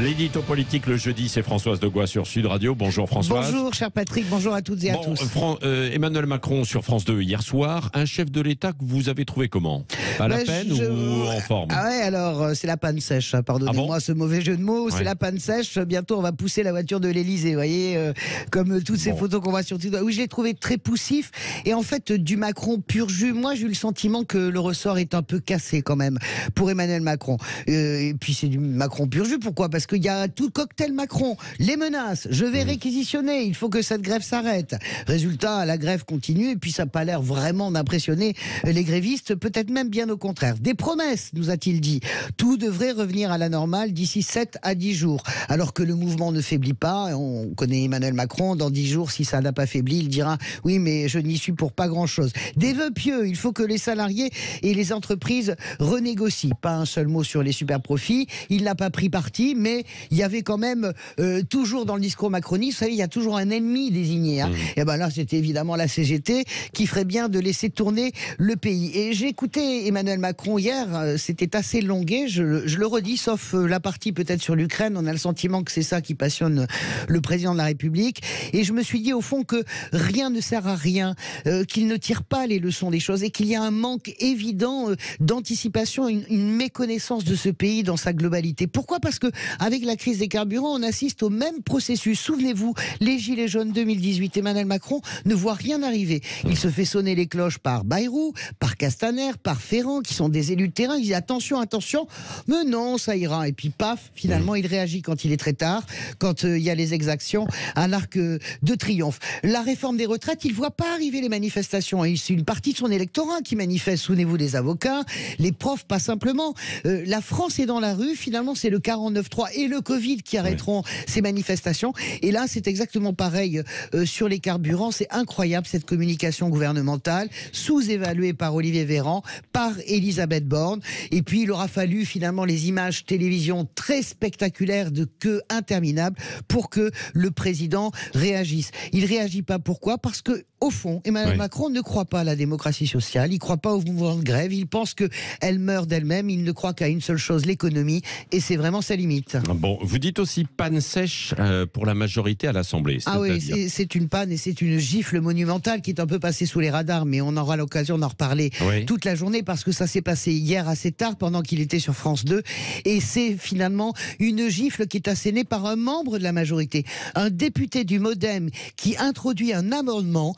L'édito politique le jeudi, c'est Françoise Degois sur Sud Radio. Bonjour Françoise. Bonjour cher Patrick, bonjour à toutes et à tous. Emmanuel Macron sur France 2 hier soir, un chef de l'État que vous avez trouvé comment? À la peine ou en forme? Ah ouais, alors c'est la panne sèche, pardonnez-moi ce mauvais jeu de mots, c'est la panne sèche. Bientôt on va pousser la voiture de l'Élysée, vous voyez, comme toutes ces photos qu'on voit sur Twitter. Oui, je l'ai trouvé très poussif et en fait du Macron pur jus. Moi j'ai eu le sentiment que le ressort est un peu cassé quand même pour Emmanuel Macron. Et puis c'est du Macron pur jus, pourquoi? Parce qu'il y a tout cocktail Macron, les menaces, je vais réquisitionner, il faut que cette grève s'arrête. Résultat, la grève continue et puis ça n'a pas l'air vraiment d'impressionner les grévistes, peut-être même bien au contraire. Des promesses, nous a-t-il dit. Tout devrait revenir à la normale d'ici 7 à 10 jours. Alors que le mouvement ne faiblit pas, on connaît Emmanuel Macron, dans 10 jours, si ça n'a pas faibli, il dira « Oui, mais je n'y suis pour pas grand-chose ». Des vœux pieux, il faut que les salariés et les entreprises renégocient. Pas un seul mot sur les super profits, il n'a pas pris parti, mais il y avait quand même toujours dans le discours macroniste, vous savez, il y a toujours un ennemi désigné. Et ben là, c'était évidemment la CGT qui ferait bien de laisser tourner le pays. Et j'ai écouté Emmanuel Macron hier, c'était assez longué, je le redis, sauf la partie peut-être sur l'Ukraine. On a le sentiment que c'est ça qui passionne le président de la République. Et je me suis dit au fond que rien ne sert à rien, qu'il ne tire pas les leçons des choses et qu'il y a un manque évident d'anticipation, une méconnaissance de ce pays dans sa globalité. Pourquoi? Parce que avec la crise des carburants, on assiste au même processus. Souvenez-vous, les Gilets jaunes 2018, Emmanuel Macron ne voit rien arriver. Il se fait sonner les cloches par Bayrou, par Castaner, par Ferrand, qui sont des élus de terrain. Il dit attention, attention, mais non, ça ira. Et puis paf, finalement, il réagit quand il est très tard, quand il y a les exactions, un arc de triomphe. La réforme des retraites, il ne voit pas arriver les manifestations. Et c'est une partie de son électorat qui manifeste. Souvenez-vous des avocats, les profs, pas simplement. La France est dans la rue, finalement, c'est le 49.3 et le Covid qui arrêteront ces manifestations. Et là, c'est exactement pareil sur les carburants. C'est incroyable cette communication gouvernementale, sous-évaluée par Olivier Véran, par Elisabeth Borne. Et puis, il aura fallu finalement les images télévision très spectaculaires de queues interminables pour que le président réagisse. Il réagit pas, pourquoi? Parce que au fond, Emmanuel Macron ne croit pas à la démocratie sociale, il ne croit pas au mouvement de grève, il pense qu'elle meurt d'elle-même, il ne croit qu'à une seule chose, l'économie, et c'est vraiment sa limite. Bon, vous dites aussi panne sèche pour la majorité à l'Assemblée. Ah oui, c'est une panne et c'est une gifle monumentale qui est un peu passée sous les radars, mais on aura l'occasion d'en reparler toute la journée parce que ça s'est passé hier assez tard pendant qu'il était sur France 2 et c'est finalement une gifle qui est assénée par un membre de la majorité, un député du MoDem qui introduit un amendement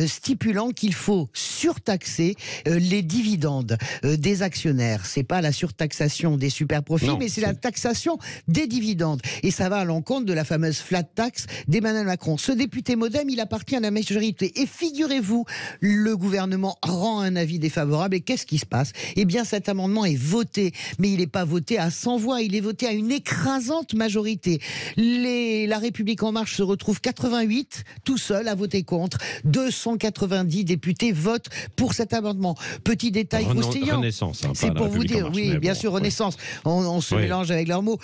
stipulant qu'il faut surtaxer les dividendes des actionnaires. C'est pas la surtaxation des super profits, mais c'est la taxation des dividendes. Et ça va à l'encontre de la fameuse flat tax d'Emmanuel Macron. Ce député MoDem, il appartient à la majorité. Et figurez-vous, le gouvernement rend un avis défavorable. Et qu'est-ce qui se passe? Eh bien, cet amendement est voté. Mais il n'est pas voté à 100 voix. Il est voté à une écrasante majorité. La République En Marche se retrouve 88 tout seul à voter contre. 290 députés votent pour cet amendement. Petit détail croustillant. Renaissance. C'est pour vous dire, bien sûr, Renaissance. On se mélange avec leurs mots.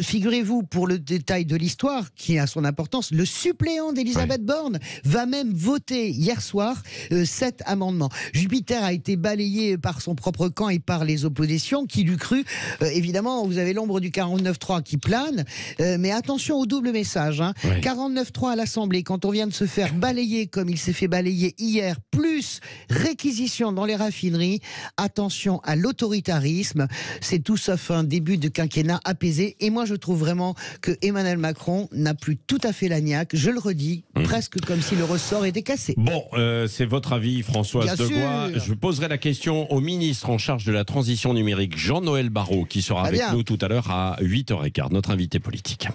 Figurez-vous, pour le détail de l'histoire, qui a son importance, le suppléant d'Elisabeth Borne va même voter hier soir cet amendement. Jupiter a été balayé par son propre camp et par les oppositions qui l'eût cru. Évidemment, vous avez l'ombre du 49.3 qui plane, mais attention au double message. 49.3 à l'Assemblée, quand on vient de se faire balayer comme il s'est fait balayer hier, plus réquisition dans les raffineries, attention à l'autoritarisme. C'est tout sauf un début de quinquennat apaisé. Et moi, je trouve vraiment que Emmanuel Macron n'a plus tout à fait la niaque. Je le redis, presque comme si le ressort était cassé. Bon, c'est votre avis, Françoise Degois. Je poserai la question au ministre en charge de la transition numérique, Jean-Noël Barrot, qui sera avec nous tout à l'heure à 8h15, notre invité politique.